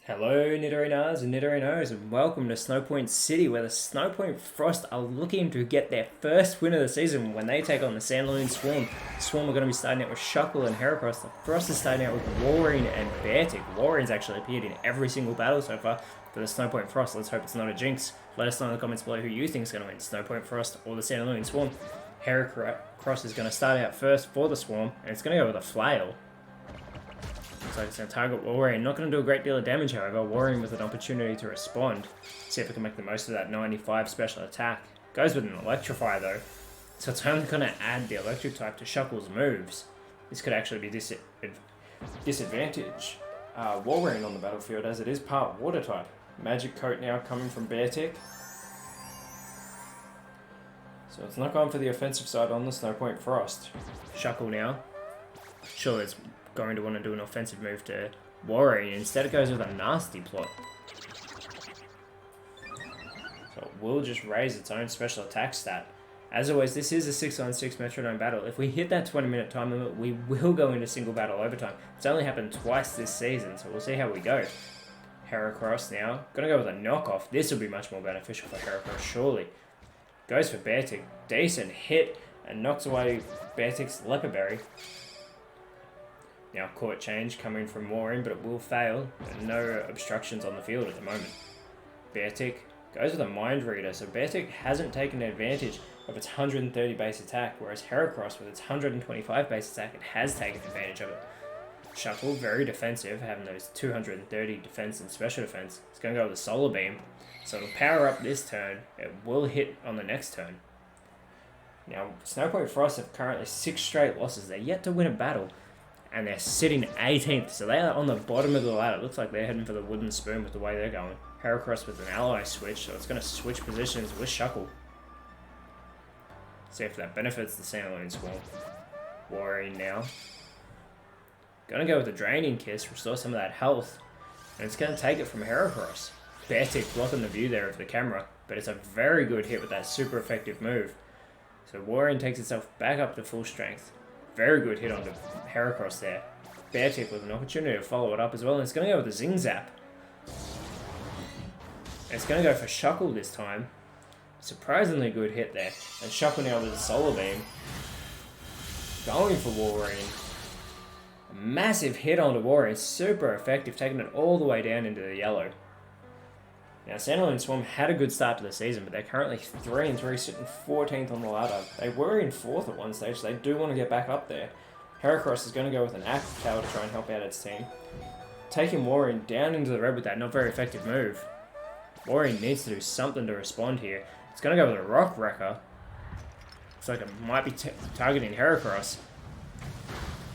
Hello Nidorinas and Nidorinos, and welcome to Snowpoint City, where the Snowpoint Frost are looking to get their first win of the season when they take on the Santalune Swarm. The Swarm are going to be starting out with Shuckle and Heracross. The Frost is starting out with Walrein and Beartic. Walrein's actually appeared in every single battle so far for the Snowpoint Frost. Let's hope it's not a jinx. Let us know in the comments below who you think is going to win, Snowpoint Frost or the Santalune Swarm. Heracross is going to start out first for the Swarm, and it's going to go with a Flail. Looks like it's going to target Walrein. Not going to do a great deal of damage, however. Walrein with an opportunity to respond. See if we can make the most of that 95 special attack. Goes with an Electrify though, so it's only going to add the electric type to Shuckle's moves. This could actually be disadvantage Walrein on the battlefield, as it is part water type. Magic Coat now coming from Beartic. So it's not going for the offensive side on the Snowpoint Frost. Shuckle now. Sure, it's going to want to do an offensive move to Walrein. Instead it goes with a nasty plot. So it will just raise its own special attack stat. As always, this is a 6-on-6 Metronome battle. If we hit that 20-minute time limit, we will go into single battle overtime. It's only happened twice this season, so we'll see how we go. Heracross now. Gonna go with a knockoff. This will be much more beneficial for Heracross, surely. Goes for Beartic. Decent hit, and knocks away Beartic's Leper Berry. Now court change coming from Walrein, but it will fail. No obstructions on the field at the moment. Beartic goes with a Mind Reader, so Beartic hasn't taken advantage of its 130 base attack, whereas Heracross with its 125 base attack, it has taken advantage of it. Shuckle, very defensive, having those 230 defense and special defense. It's going to go with a Solar Beam, so it'll power up this turn. It will hit on the next turn. Now, Snowpoint Frost have currently 6 straight losses. They're yet to win a battle, and they're sitting 18th, so they are on the bottom of the ladder. It looks like they're heading for the wooden spoon with the way they're going. Heracross with an ally switch, so it's going to switch positions with Shuckle. See if that benefits the Santalune Swarm. Walrein now. Going to go with a Draining Kiss, restore some of that health, and it's going to take it from Heracross. Beartic blocking the view there of the camera, but it's a very good hit with that super effective move. So Walrein takes itself back up to full strength. Very good hit onto Heracross there. Beartic with an opportunity to follow it up as well, and it's going to go with a Zing Zap. And it's going to go for Shuckle this time. Surprisingly good hit there. And Shuckle now with a Solar Beam. Going for Walrein. A massive hit onto Walrein, super effective, taking it all the way down into the yellow. Now, Santalune Swarm had a good start to the season, but they're currently 3-3, sitting 14th on the ladder. They were in 4th at one stage, so they do want to get back up there. Heracross is going to go with an Active Tail to try and help out its team. Taking Walrein down into the red with that not very effective move. Walrein needs to do something to respond here. It's going to go with a Rock Wrecker. Looks like it might be targeting Heracross.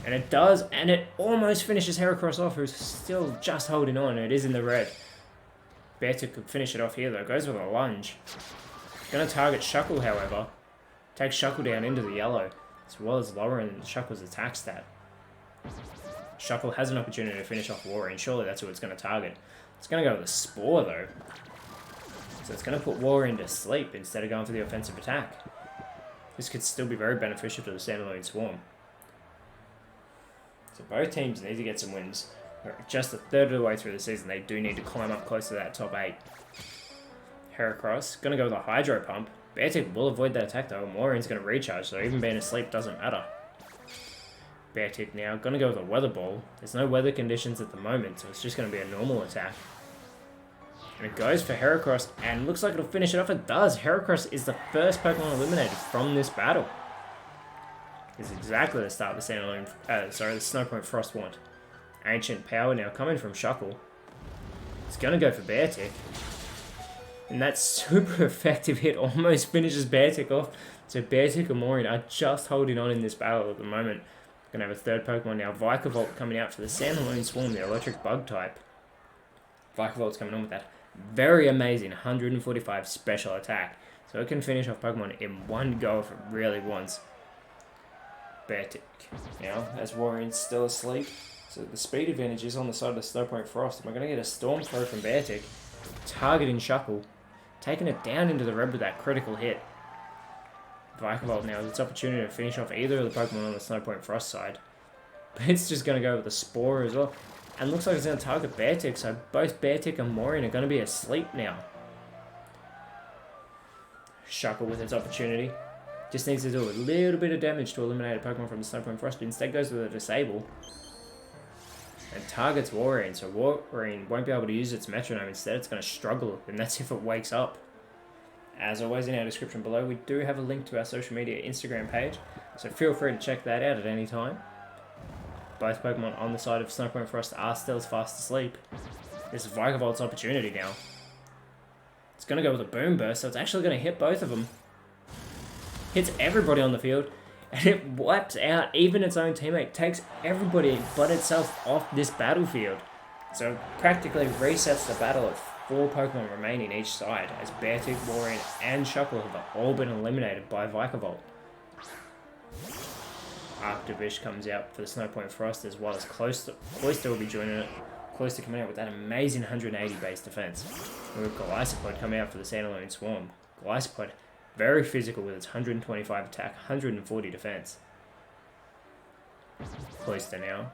And it does, and it almost finishes Heracross off, who's still just holding on. It is in the red. Beartic could finish it off here though. Goes with a lunge. Going to target Shuckle, however. Takes Shuckle down into the yellow, as well as lowering Shuckle's attack stat. Shuckle has an opportunity to finish off Walrein. Surely that's who it's going to target. It's going to go with a Spore though. So it's going to put Walrein to sleep instead of going for the offensive attack. This could still be very beneficial to the Santalune Swarm. So both teams need to get some wins. We're just a third of the way through the season. They do need to climb up close to that top 8. Heracross, going to go with a Hydro Pump. Beartic will avoid that attack though, and Walrein's going to recharge, so even being asleep doesn't matter. Beartic now, going to go with a Weather Ball. There's no weather conditions at the moment, so it's just going to be a normal attack. And it goes for Heracross, and looks like it'll finish it off. It does. Heracross is the first Pokemon eliminated from this battle. It's exactly the start the Santalune, the Snowpoint Frost want. Ancient Power now coming from Shuckle. It's going to go for Beartic. And that super effective hit almost finishes Beartic off. So Beartic and Walrein are just holding on in this battle at the moment. Going to have a third Pokemon now. Vikavolt coming out for the Santalune Swarm, the electric bug type. Vikavolt's coming on with that very amazing 145 special attack. So it can finish off Pokemon in one go if it really wants. Beartic now, as Walrein's still asleep. So the speed advantage is on the side of the Snowpoint Frost. And we're going to get a Storm Throw from Beartic, targeting Shuckle, taking it down into the red with that critical hit. Vikavolt now has its opportunity to finish off either of the Pokemon on the Snowpoint Frost side. But it's just going to go with the Spore as well. And looks like it's going to target Beartic, so both Beartic and Morin are going to be asleep now. Shuckle with its opportunity. Just needs to do a little bit of damage to eliminate a Pokemon from the Snowpoint Frost, but instead goes with a Disable. And targets Warreen, so Warreen won't be able to use its Metronome. Instead, it's going to struggle, and that's if it wakes up. As always, in our description below, we do have a link to our social media Instagram page, so feel free to check that out at any time. Both Pokemon on the side of Snowpoint Frost are still fast asleep. This is Vikavolt opportunity now. It's going to go with a Boom Burst, so it's actually going to hit both of them. Hits everybody on the field, and it wipes out even its own teammate, takes everybody but itself off this battlefield. So practically resets the battle at 4 Pokemon remaining each side, as Beartic, Warreen, and Shuckle have all been eliminated by Vikavolt. Arctovish comes out for the Snowpoint Frost, as well as Cloyster will be joining it. Cloyster coming out with that amazing 180 base defense. And we've got Golisopod coming out for the Santalune Swarm. Golisopod, very physical with its 125 attack, 140 defense. Cloyster now,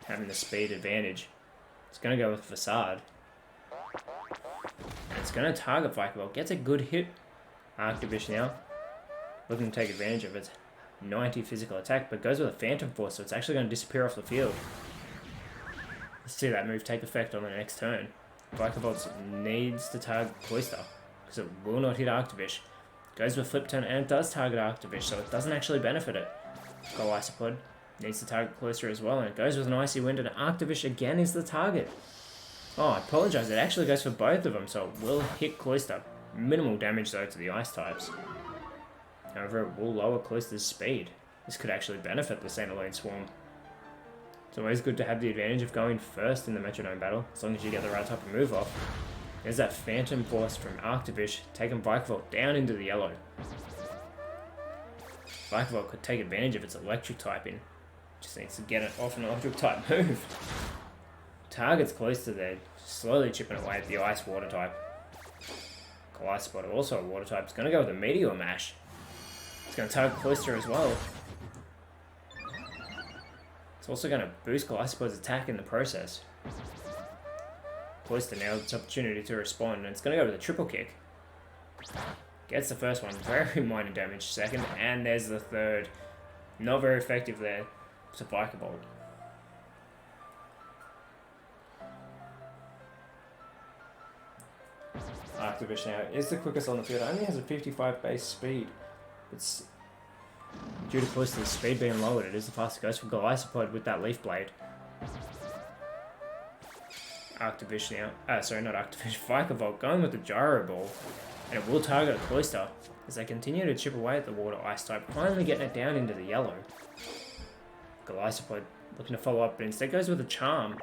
having the speed advantage. It's going to go with Facade. And it's going to target Vikavolt. Gets a good hit. Arctovish now, looking to take advantage of its 90 physical attack, but goes with a Phantom Force, so it's actually going to disappear off the field. Let's see that move take effect on the next turn. Vikavolt needs to target Cloyster, because it will not hit Arctovish. Goes with Flip Turn, and it does target Arctovish, so it doesn't actually benefit it. Golisopod needs to target Cloyster as well, and it goes with an Icy Wind, and Arctovish again is the target. Oh, I apologize, it actually goes for both of them, so it will hit Cloyster. Minimal damage though to the Ice types. However, it will lower Cloyster's speed. This could actually benefit the Santalune Swarm. It's always good to have the advantage of going first in the Metronome battle, as long as you get the right type of move off. There's that Phantom Force from Arctovish, taking Vikavolt down into the yellow. Vikavolt could take advantage of its electric typing. Just needs to get it off an electric type move. Targets Cloyster there, slowly chipping away at the Ice Water type. Golisopod, also a Water type, is going to go with a Meteor Mash. It's going to target Cloyster as well. It's also going to boost Golisopod's attack in the process. Cloyster now its opportunity to respond, and it's going to go with a Triple Kick. Gets the first one, very minor damage. Second, and there's the third. Not very effective there to Vikavolt. Arctovish now is the quickest on the field. It only has a 55 base speed. It's due to Cloyster's speed being lowered. It is the fastest. Goes for Golisopod with that Leaf Blade. Arctovish now. Sorry, not Arctovish. Vikavolt going with the Gyro Ball. And it will target a Cloyster as they continue to chip away at the Water Ice type, finally getting it down into the yellow. Golisopod looking to follow up, but instead goes with a Charm.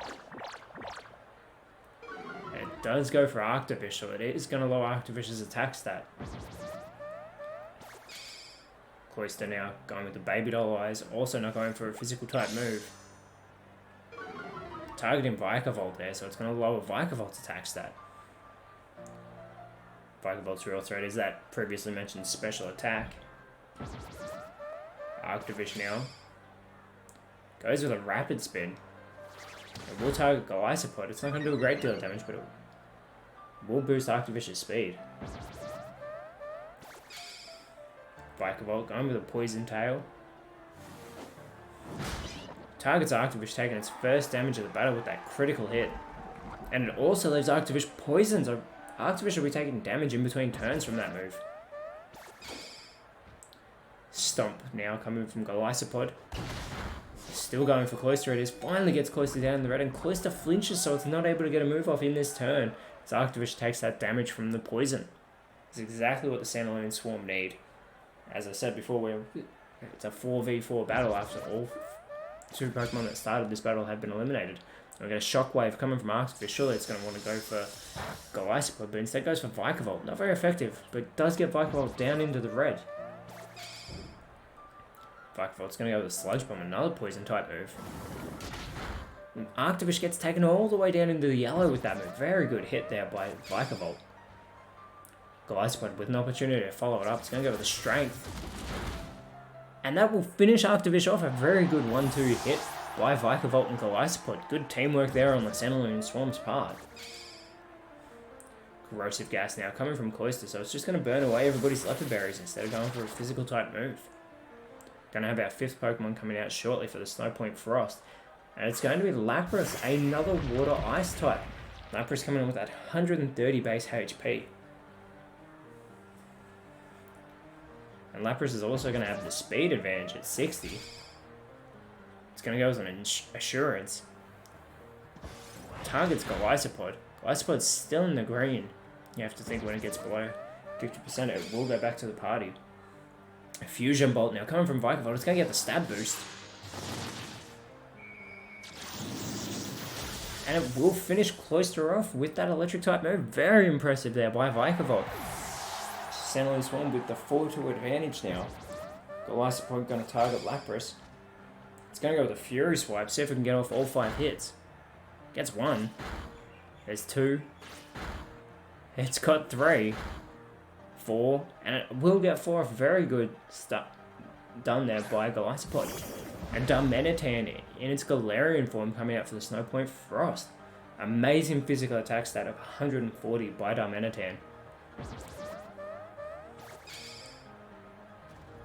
And it does go for Arctovish, so it is going to lower Arctovish's attack stat. Cloyster now going with the Baby Doll Eyes, also not going for a physical type move. Targeting Vikavolt there, so it's going to lower Vikavolt's attack stat. Vikavolt's real threat is that previously mentioned special attack. Arctovish now goes with a Rapid Spin. It will target Golisopod. It's not going to do a great deal of damage, but it will boost Arctovish's speed. Vikavolt going with a Poison Tail. Targets Arctovish, taking its first damage of the battle with that critical hit. And it also leaves Arctovish poisoned, so Arctovish will be taking damage in between turns from that move. Stomp now coming from Golisopod. Still going for Cloyster. It is. Finally gets Cloyster down in the red, and Cloyster flinches, so it's not able to get a move off in this turn. As Arctovish takes that damage from the poison. It's exactly what the Santalune Swarm need. As I said before, it's a 4v4 battle after all 2 Pokemon that started this battle have been eliminated. We get a Shockwave coming from Arctovish. Surely it's going to want to go for Golisopod, but instead goes for Vikavolt. Not very effective, but does get Vikavolt down into the red. Vikavolt's going to go with a Sludge Bomb, another poison type move. And Arctovish gets taken all the way down into the yellow with that move. Very good hit there by Vikavolt. Golisopod with an opportunity to follow it up. It's going to go with a Strength. And that will finish Arctovish off. A very good 1-2 hit by Vikavolt and Golisopod. Good teamwork there on the Santalune Swarm's part. Corrosive Gas now coming from Cloyster, so it's just going to burn away everybody's Leopard Berries instead of going for a physical type move. Going to have our 5th Pokemon coming out shortly for the Snowpoint Frost. And it's going to be Lapras, another Water Ice type. Lapras coming in with that 130 base HP. And Lapras is also going to have the speed advantage at 60. It's going to go as an Assurance. Target's Golisopod. Golisopod's still in the green. You have to think when it gets below 50%, it will go back to the party. A Fusion Bolt now coming from Vikavolt. It's going to get the stab boost. And it will finish Cloyster off with that electric type move. Very impressive there by Vikavolt. Santalune Swarm with the 4-2 advantage now. Golisopod going to target Lapras. It's going to go with a Fury Swipe. See if we can get off all 5 hits. Gets 1. There's 2. It's got 3. 4. And it will get 4. Very good stuff done there by Golisopod. And Darmanitan in its Galarian form coming out for the Snowpoint Frost. Amazing physical attack stat of 140 by Darmanitan.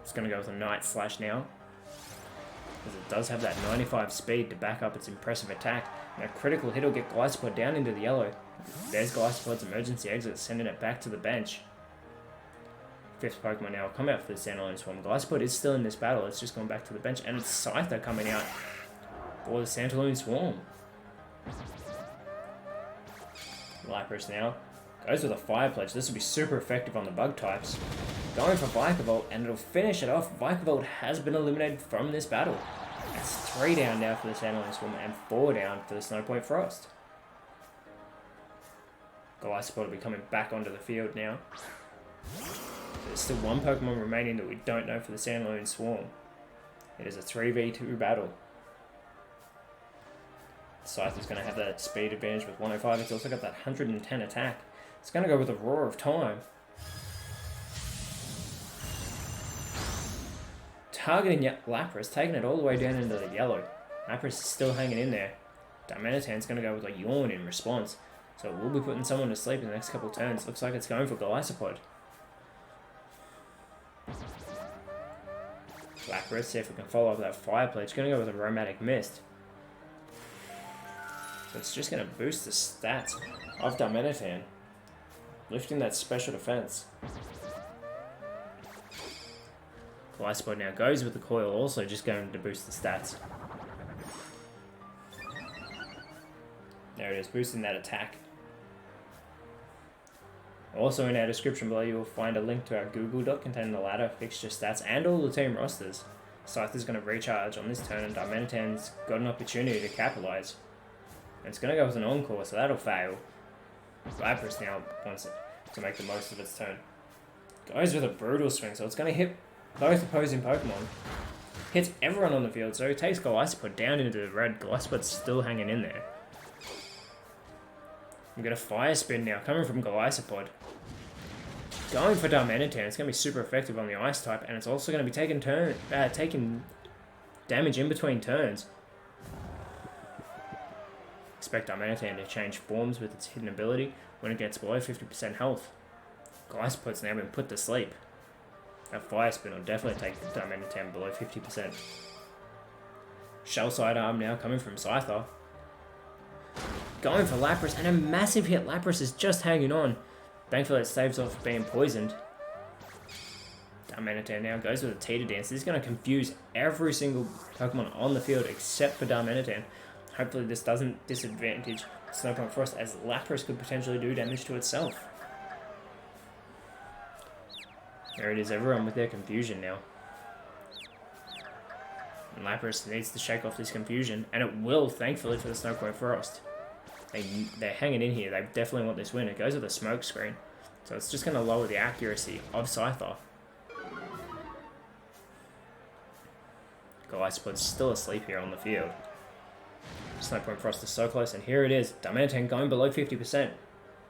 It's going to go with a Night Slash now, because it does have that 95 speed to back up its impressive attack. And a critical hit will get Golisopod down into the yellow. There's Golisopod's emergency exit, sending it back to the bench. 5th Pokemon now will come out for the Santalune Swarm. Golisopod is still in this battle, it's just gone back to the bench, and it's Scyther coming out for the Santalune Swarm. Lapras now goes with a Fire Pledge. This will be super effective on the bug types. Going for Vikavolt, and it'll finish it off. Vikavolt has been eliminated from this battle. That's 3 down now for the Santalune Swarm and 4 down for the Snowpoint Frost. Golisopod will be coming back onto the field now. There's still 1 Pokemon remaining that we don't know for the Santalune Swarm. It is a 3v2 battle. Scyther's going to have that speed advantage with 105. It's also got that 110 attack. It's going to go with a Roar of Time. Targeting Lapras, taking it all the way down into the yellow. Lapras is still hanging in there. Darmanitan's going to go with a Yawn in response. So we'll be putting someone to sleep in the next couple of turns. Looks like it's going for Golisopod. Lapras, see if we can follow up that Fire Pledge. Going to go with a Aromatic Mist. So it's just going to boost the stats of Darmanitan, lifting that special defense. Golisopod now goes with the Coil, also just going to boost the stats. There it is, boosting that attack. Also in our description below you will find a link to our Google Doc containing the ladder, fixture stats, and all the team rosters. Scyther's going to recharge on this turn, and Darmanitan's got an opportunity to capitalise. And it's going to go with an Encore, so that'll fail. Lapras now wants it to make the most of its turn. Goes with a Brutal Swing, so it's going to hit both opposing Pokemon. Hits everyone on the field, so it takes Golisopod down into the red. Golisopod's still hanging in there. We've got a Fire Spin now coming from Golisopod. Going for Darmanitan, it's going to be super effective on the Ice type, and it's also going to be taking damage in between turns. Expect Darmanitan to change forms with its hidden ability when it gets below 50% health. Golisopod's now been put to sleep. That Fire Spin will definitely take Darmanitan below 50%. Shell Sidearm now coming from Scyther. Going for Lapras, and a massive hit. Lapras is just hanging on. Thankfully it saves off being poisoned. Darmanitan now goes with a Teeter Dance. This is going to confuse every single Pokemon on the field except for Darmanitan. Hopefully this doesn't disadvantage Snowpoint Frost, as Lapras could potentially do damage to itself. There it is, everyone with their confusion now. And Lapras needs to shake off this confusion, and it will, thankfully, for the Snowpoint Frost. They're hanging in here. They definitely want this win. It goes with a Smoke Screen, so it's just going to lower the accuracy of Scyther. Golisopod's still asleep here on the field. Snowpoint Frost is so close, and here it is. Darmanitan going below 50%.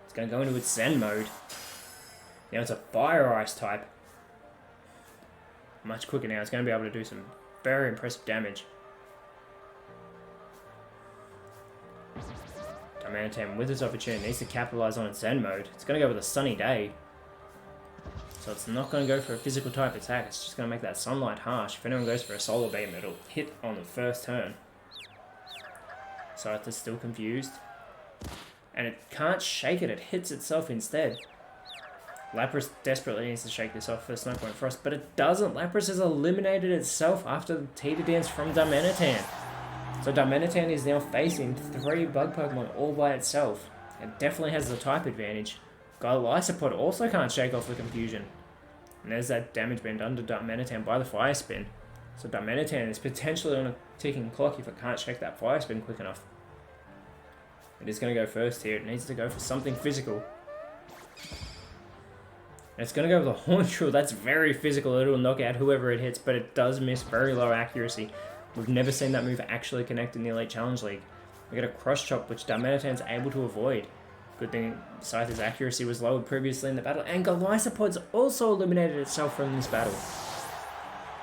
It's going to go into its Zen mode. Now it's a Fire Ice type. Much quicker now. It's going to be able to do some very impressive damage. Darmanitan with its opportunity needs to capitalize on its Zen mode. It's going to go with a Sunny Day. So it's not going to go for a physical type attack. It's just going to make that Sunlight harsh. If anyone goes for a Solar Beam, it'll hit on the first turn. Scyther's still confused. And it can't shake it. It hits itself instead. Lapras desperately needs to shake this off for Snowpoint Frost, but it doesn't. Lapras has eliminated itself after the Teeter Dance from Darmanitan. So Darmanitan is now facing 3 Bug Pokemon all by itself. It definitely has the type advantage. Golisopod also can't shake off the confusion. And there's that damage band under Darmanitan by the Fire Spin. So Darmanitan is potentially on a ticking clock if it can't shake that Fire Spin quick enough. It is going to go first here. It needs to go for something physical. And it's going to go with a Horn Drill. That's very physical. It'll knock out whoever it hits, but it does miss very low accuracy. We've never seen that move actually connect in the Elite Challenge League. We get a Cross Chop, which Darmanitan's able to avoid. Good thing Scyther's accuracy was lowered previously in the battle, and Golisopod's also eliminated itself from this battle.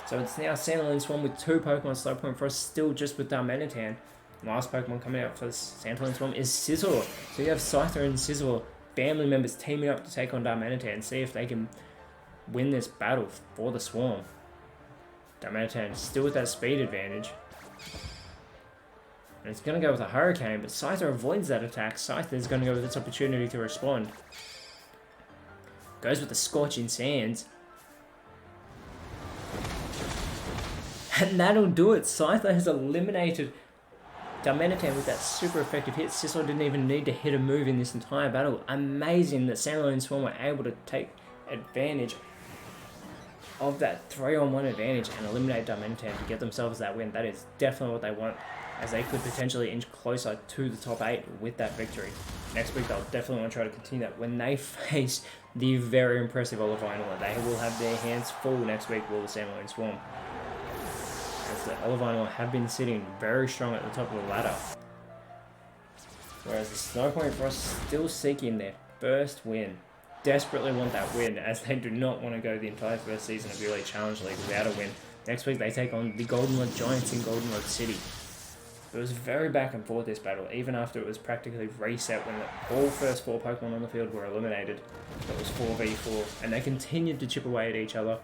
So it's now Santalune Swarm with 2 Pokemon Slowpoint Frost, still just with Darmanitan. Last Pokemon coming out for this Santalune Swarm is Scizor. So you have Scyther and Scizor, family members teaming up to take on Darmanitan and see if they can win this battle for the Swarm. Darmanitan still with that speed advantage. And it's going to go with a Hurricane, but Scyther avoids that attack. Scyther is going to go with its opportunity to respond. Goes with the Scorching Sands. And that'll do it. Scyther has eliminated Darmanitan with that super effective hit. Scizor didn't even need to hit a move in this entire battle. Amazing that Santalune Swarm were able to take advantage of that 3-on-1 advantage and eliminate Darmanitan to get themselves that win. That is definitely what they want, as they could potentially inch closer to the top 8 with that victory. Next week they'll definitely want to try to continue that when they face the very impressive Olivine. They will have their hands full next week with the Santalune Swarm, as the Olivine have been sitting very strong at the top of the ladder. Whereas the Snowpoint Frost still seeking their first win. Desperately want that win, as they do not want to go the entire first season of the Elite Challenge League without a win. Next week they take on the Golden Lode Giants in Golden Lode City. It was very back and forth, this battle, even after it was practically reset when all first 4 Pokemon on the field were eliminated. It was 4v4, and they continued to chip away at each other.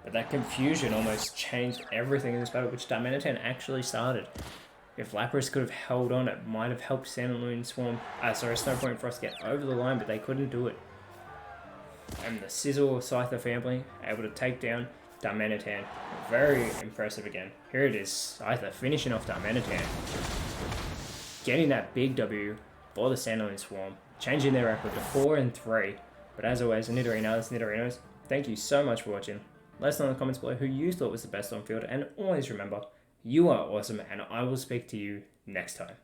But that confusion almost changed everything in this battle, which Darmanitan actually started. If Lapras could have held on, it might have helped Santalune Snowpoint Frost get over the line, but they couldn't do it. And the Scizor Scyther family able to take down Darmanitan. Very impressive again. Here it is, Scyther finishing off Darmanitan. Getting that big W for the Santalune Swarm, changing their record to 4-3. But as always, Nidorinos, thank you so much for watching. Let us know in the comments below who you thought was the best on field, and always remember, you are awesome, and I will speak to you next time.